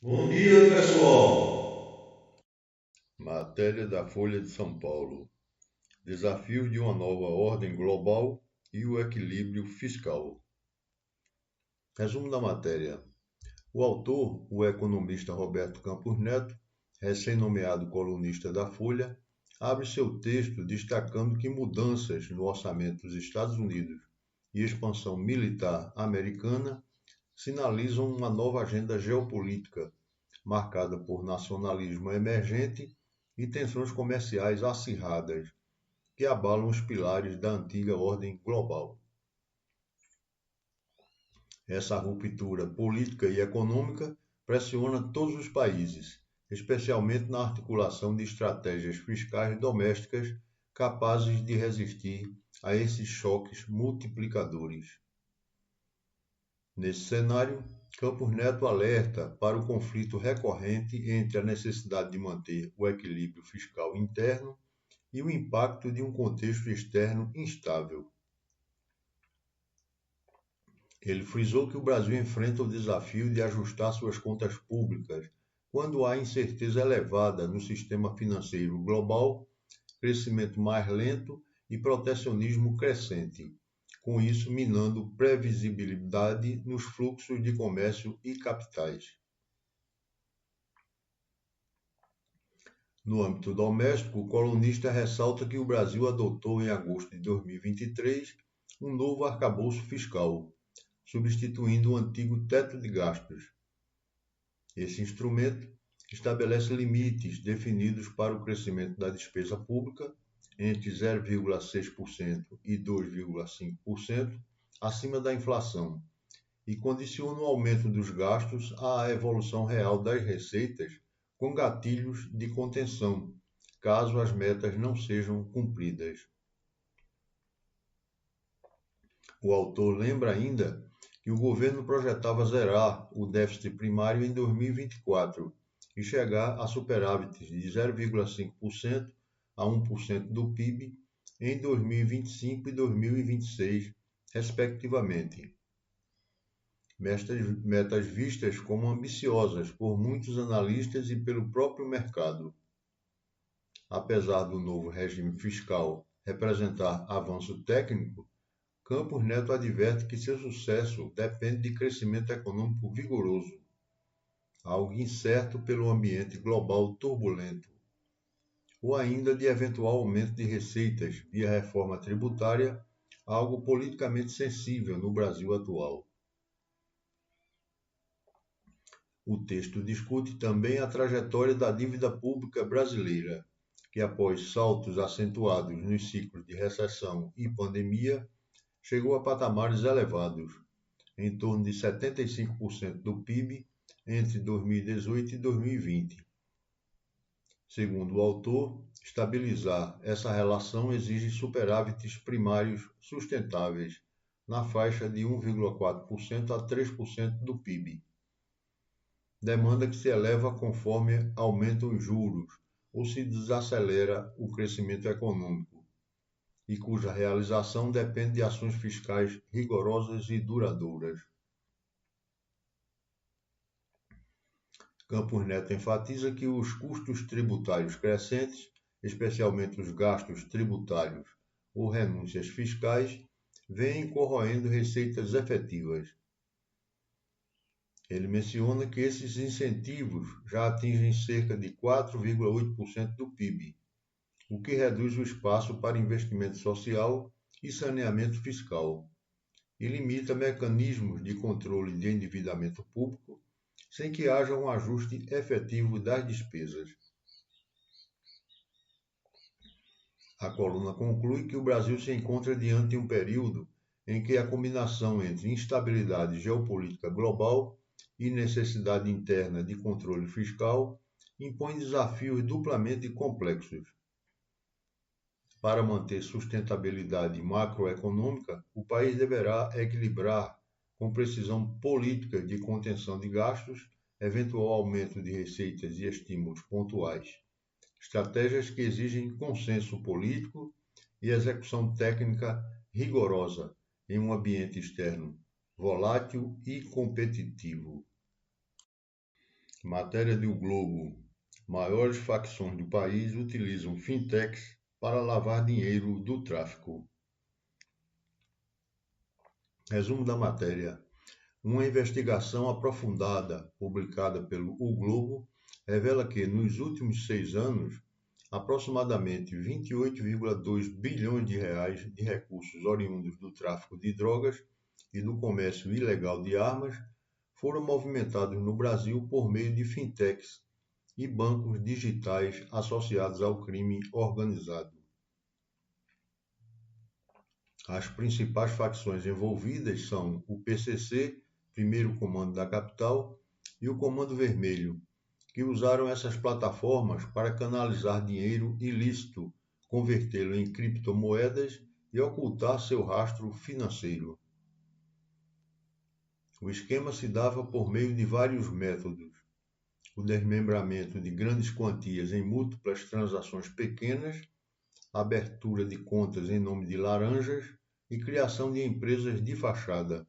Bom dia, pessoal! Matéria da Folha de São Paulo: Desafios de uma nova ordem global e o equilíbrio fiscal. Resumo da matéria. O autor, o economista Roberto Campos Neto, recém-nomeado colunista da Folha, abre seu texto destacando que mudanças no orçamento dos Estados Unidos e expansão militar americana sinalizam uma nova agenda geopolítica marcada por nacionalismo emergente e tensões comerciais acirradas, que abalam os pilares da antiga ordem global. Essa ruptura política e econômica pressiona todos os países, especialmente na articulação de estratégias fiscais domésticas capazes de resistir a esses choques multiplicadores. Nesse cenário, Campos Neto alerta para o conflito recorrente entre a necessidade de manter o equilíbrio fiscal interno e o impacto de um contexto externo instável. Ele frisou que o Brasil enfrenta o desafio de ajustar suas contas públicas quando há incerteza elevada no sistema financeiro global, crescimento mais lento e protecionismo crescente, com isso minando previsibilidade nos fluxos de comércio e capitais. No âmbito doméstico, o colunista ressalta que o Brasil adotou em agosto de 2023 um novo arcabouço fiscal, substituindo o antigo teto de gastos. Esse instrumento estabelece limites definidos para o crescimento da despesa pública entre 0,6% e 2,5% acima da inflação e condiciona o aumento dos gastos à evolução real das receitas com gatilhos de contenção, caso as metas não sejam cumpridas. O autor lembra ainda que o governo projetava zerar o déficit primário em 2024 e chegar a superávites de 0,5% a 1% do PIB em 2025 e 2026, respectivamente. Metas vistas como ambiciosas por muitos analistas e pelo próprio mercado. Apesar do novo regime fiscal representar avanço técnico, Campos Neto adverte que seu sucesso depende de crescimento econômico vigoroso, algo incerto pelo ambiente global turbulento, ou ainda de eventual aumento de receitas via reforma tributária, algo politicamente sensível no Brasil atual. O texto discute também a trajetória da dívida pública brasileira, que após saltos acentuados nos ciclos de recessão e pandemia, chegou a patamares elevados, em torno de 75% do PIB entre 2018 e 2020. Segundo o autor, estabilizar essa relação exige superávites primários sustentáveis, na faixa de 1,4% a 3% do PIB. Demanda que se eleva conforme aumentam os juros ou se desacelera o crescimento econômico, e cuja realização depende de ações fiscais rigorosas e duradouras. Campos Neto enfatiza que os custos tributários crescentes, especialmente os gastos tributários ou renúncias fiscais, vêm corroendo receitas efetivas. Ele menciona que esses incentivos já atingem cerca de 4,8% do PIB, o que reduz o espaço para investimento social e saneamento fiscal, e limita mecanismos de controle de endividamento público sem que haja um ajuste efetivo das despesas. A coluna conclui que o Brasil se encontra diante de um período em que a combinação entre instabilidade geopolítica global e necessidade interna de controle fiscal impõe desafios duplamente complexos. Para manter sustentabilidade macroeconômica, o país deverá equilibrar com precisão políticas de contenção de gastos, eventual aumento de receitas e estímulos pontuais, estratégias que exigem consenso político e execução técnica rigorosa em um ambiente externo volátil e competitivo. Matéria do Globo. Maiores facções do país utilizam fintechs para lavar dinheiro do tráfico. Resumo da matéria. Uma investigação aprofundada, publicada pelo O Globo, revela que, nos últimos 6 anos, aproximadamente 28,2 bilhões de reais de recursos oriundos do tráfico de drogas e do comércio ilegal de armas foram movimentados no Brasil por meio de fintechs e bancos digitais associados ao crime organizado. As principais facções envolvidas são o PCC, Primeiro Comando da Capital, e o Comando Vermelho, que usaram essas plataformas para canalizar dinheiro ilícito, convertê-lo em criptomoedas e ocultar seu rastro financeiro. O esquema se dava por meio de vários métodos: o desmembramento de grandes quantias em múltiplas transações pequenas, abertura de contas em nome de laranjas e criação de empresas de fachada.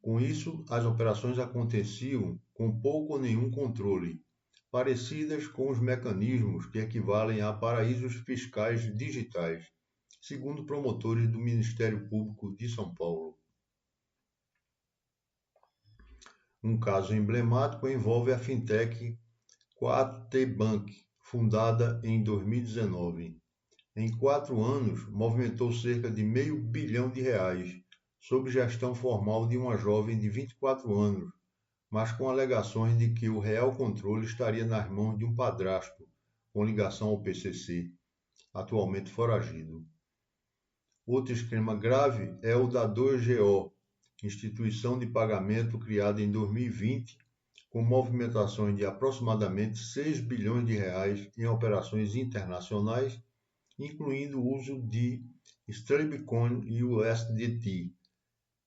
Com isso, as operações aconteciam com pouco ou nenhum controle, parecidas com os mecanismos que equivalem a paraísos fiscais digitais, segundo promotores do Ministério Público de São Paulo. Um caso emblemático envolve a fintech 4T Bank, fundada em 2019. Em 4 anos, movimentou cerca de R$500 bilhão, sob gestão formal de uma jovem de 24 anos, mas com alegações de que o real controle estaria nas mãos de um padrasto, com ligação ao PCC, atualmente foragido. Outro esquema grave é o da 2GO, instituição de pagamento criada em 2020, com movimentações de aproximadamente R$6 bilhões em operações internacionais, incluindo o uso de stablecoin USDT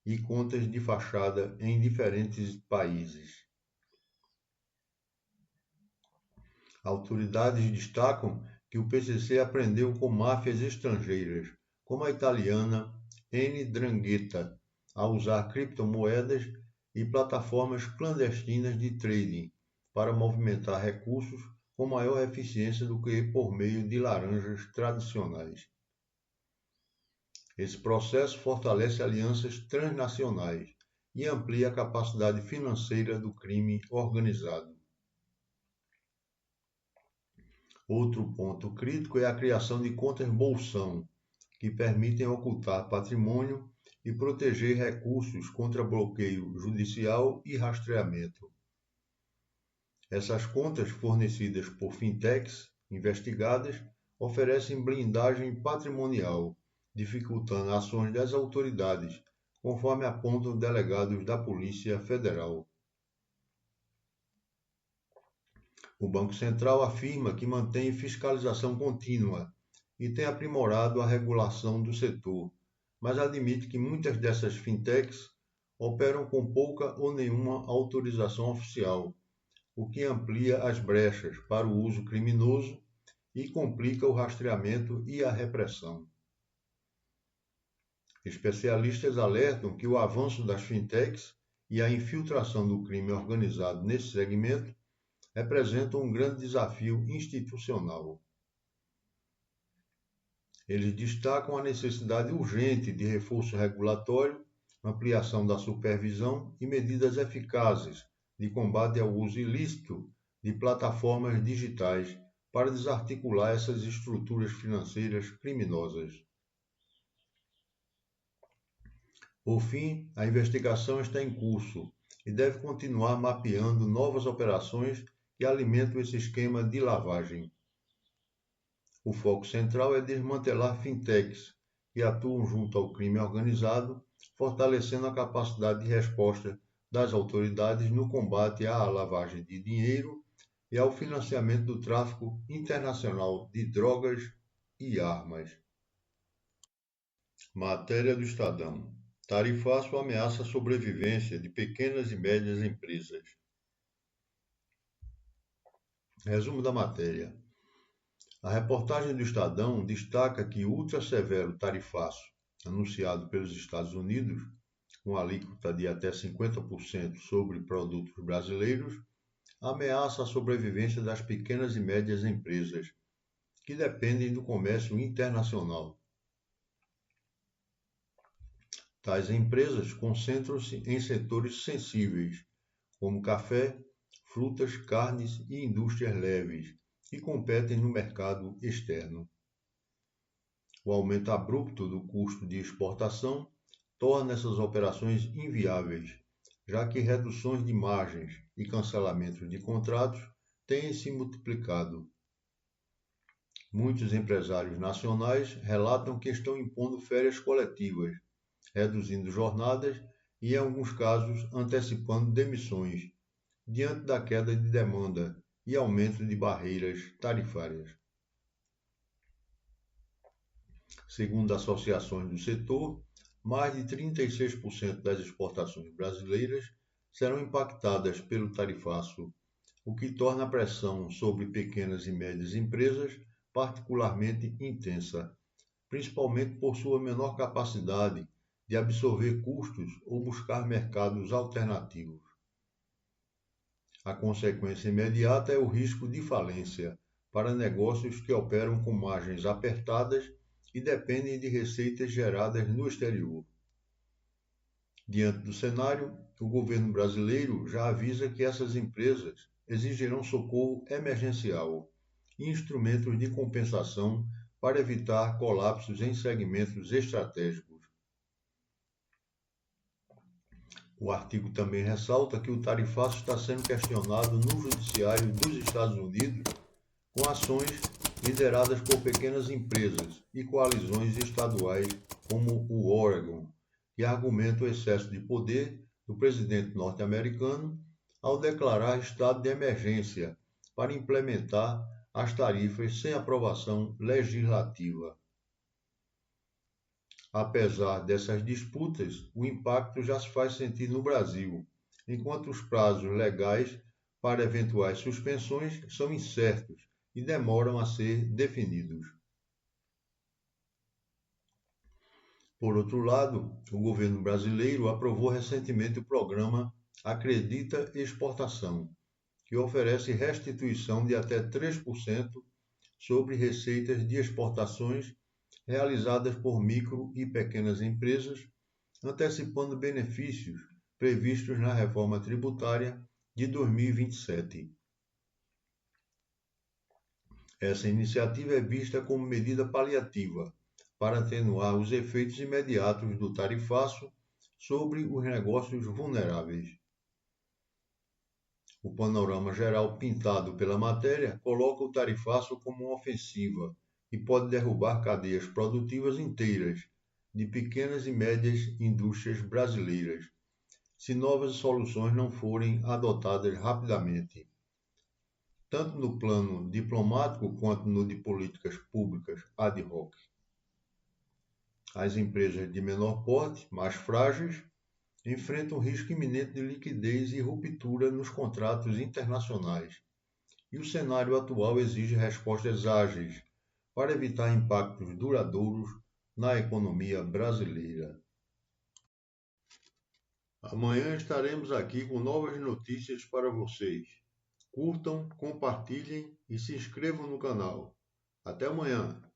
e contas de fachada em diferentes países. Autoridades destacam que o PCC aprendeu com máfias estrangeiras, como a italiana 'Ndrangheta, a usar criptomoedas e plataformas clandestinas de trading para movimentar recursos com maior eficiência do que por meio de laranjas tradicionais. Esse processo fortalece alianças transnacionais e amplia a capacidade financeira do crime organizado. Outro ponto crítico é a criação de contas bolsão, que permitem ocultar patrimônio e proteger recursos contra bloqueio judicial e rastreamento. Essas contas, fornecidas por fintechs investigadas, oferecem blindagem patrimonial, dificultando ações das autoridades, conforme apontam delegados da Polícia Federal. O Banco Central afirma que mantém fiscalização contínua e tem aprimorado a regulação do setor, mas admite que muitas dessas fintechs operam com pouca ou nenhuma autorização oficial, o que amplia as brechas para o uso criminoso e complica o rastreamento e a repressão. Especialistas alertam que o avanço das fintechs e a infiltração do crime organizado nesse segmento representam um grande desafio institucional. Eles destacam a necessidade urgente de reforço regulatório, ampliação da supervisão e medidas eficazes de combate ao uso ilícito de plataformas digitais para desarticular essas estruturas financeiras criminosas. Por fim, a investigação está em curso e deve continuar mapeando novas operações que alimentam esse esquema de lavagem. O foco central é desmantelar fintechs que atuam junto ao crime organizado, fortalecendo a capacidade de resposta das autoridades no combate à lavagem de dinheiro e ao financiamento do tráfico internacional de drogas e armas. Matéria do Estadão. Tarifaço ameaça a sobrevivência de pequenas e médias empresas. Resumo da matéria. A reportagem do Estadão destaca que o ultra-severo tarifaço anunciado pelos Estados Unidos, com alíquota de até 50% sobre produtos brasileiros, ameaça a sobrevivência das pequenas e médias empresas, que dependem do comércio internacional. Tais empresas concentram-se em setores sensíveis, como café, frutas, carnes e indústrias leves, que competem no mercado externo. O aumento abrupto do custo de exportação torna essas operações inviáveis, já que reduções de margens e cancelamentos de contratos têm se multiplicado. Muitos empresários nacionais relatam que estão impondo férias coletivas, reduzindo jornadas e, em alguns casos, antecipando demissões, diante da queda de demanda e aumento de barreiras tarifárias. Segundo associações do setor, mais de 36% das exportações brasileiras serão impactadas pelo tarifaço, o que torna a pressão sobre pequenas e médias empresas particularmente intensa, principalmente por sua menor capacidade de absorver custos ou buscar mercados alternativos. A consequência imediata é o risco de falência para negócios que operam com margens apertadas e dependem de receitas geradas no exterior. Diante do cenário, o governo brasileiro já avisa que essas empresas exigirão socorro emergencial e instrumentos de compensação para evitar colapsos em segmentos estratégicos. O artigo também ressalta que o tarifaço está sendo questionado no Judiciário dos Estados Unidos com ações lideradas por pequenas empresas e coalizões estaduais como o Oregon, que argumenta o excesso de poder do presidente norte-americano ao declarar estado de emergência para implementar as tarifas sem aprovação legislativa. Apesar dessas disputas, o impacto já se faz sentir no Brasil, enquanto os prazos legais para eventuais suspensões são incertos e demoram a ser definidos. Por outro lado, o governo brasileiro aprovou recentemente o programa Acredita Exportação, que oferece restituição de até 3% sobre receitas de exportações realizadas por micro e pequenas empresas, antecipando benefícios previstos na reforma tributária de 2027. Essa iniciativa é vista como medida paliativa para atenuar os efeitos imediatos do tarifaço sobre os negócios vulneráveis. O panorama geral pintado pela matéria coloca o tarifaço como uma ofensiva e pode derrubar cadeias produtivas inteiras de pequenas e médias indústrias brasileiras, se novas soluções não forem adotadas rapidamente, tanto no plano diplomático quanto no de políticas públicas ad hoc. As empresas de menor porte, mais frágeis, enfrentam risco iminente de liquidez e ruptura nos contratos internacionais, e o cenário atual exige respostas ágeis para evitar impactos duradouros na economia brasileira. Amanhã estaremos aqui com novas notícias para vocês. Curtam, compartilhem e se inscrevam no canal. Até amanhã!